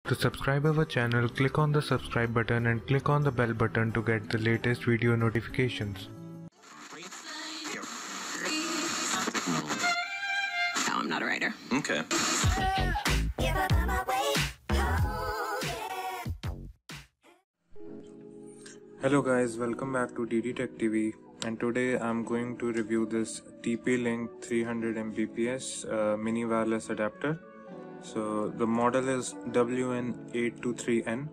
To subscribe our channel, click on the subscribe button and click on the bell button to get the latest video notifications. No, I'm not a writer. Okay. Hello guys, welcome back to DD Tech TV, and today I'm going to review this TP-Link 300 Mbps mini wireless adapter. So the model is WN823N.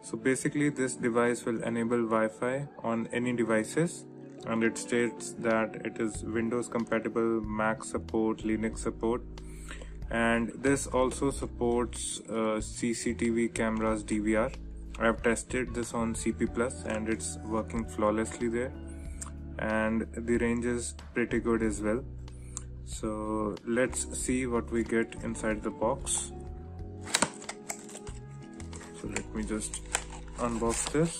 So basically this device will enable Wi-Fi on any devices, and it states that it is Windows compatible, Mac support, Linux support, and this also supports CCTV cameras DVR. I've tested this on CP Plus and it's working flawlessly there, and the range is pretty good as well. So let's see what we get inside the box. So let me just unbox this.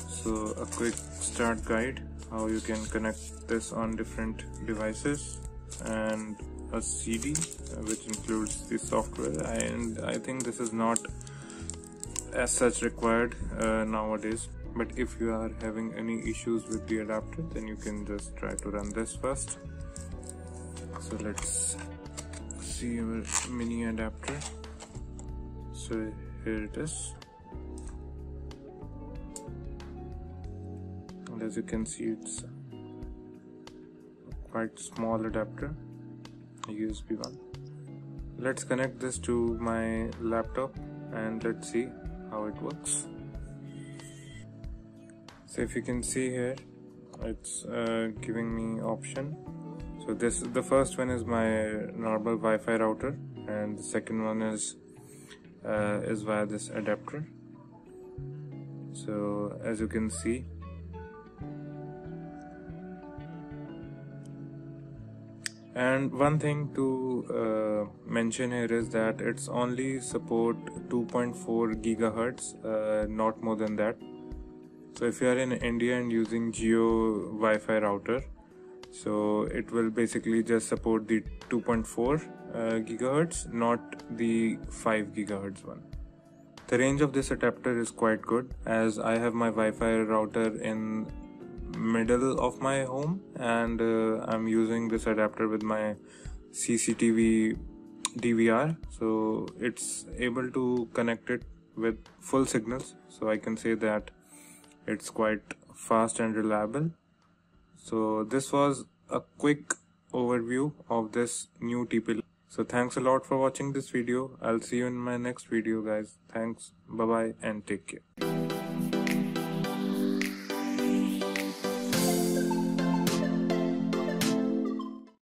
So a quick start guide, how you can connect this on different devices, and a CD which includes the software, and I think this is not as such required nowadays, but if you are having any issues with the adapter, then you can just try to run this first. So let's see our mini adapter. So here it is, and as you can see, it's a quite small adapter, a USB one. Let's connect this to my laptop and let's see how it works. So if you can see here, it's giving me option. So the first one is my normal Wi-Fi router, and the second one is via this adapter. So as you can see, and one thing to mention here is that it's only support 2.4 gigahertz, not more than that. So if you are in India and using Jio Wi-Fi router, so it will basically just support the 2.4 gigahertz, not the 5 gigahertz one. The range of this adapter is quite good, as I have my Wi-Fi router in middle of my home, and I'm using this adapter with my CCTV DVR, so it's able to connect it with full signals, so I can say that it's quite fast and reliable. So this was a quick overview of this new TP. So thanks a lot for watching this video. I'll see you in my next video, guys. Thanks, bye bye, and take care.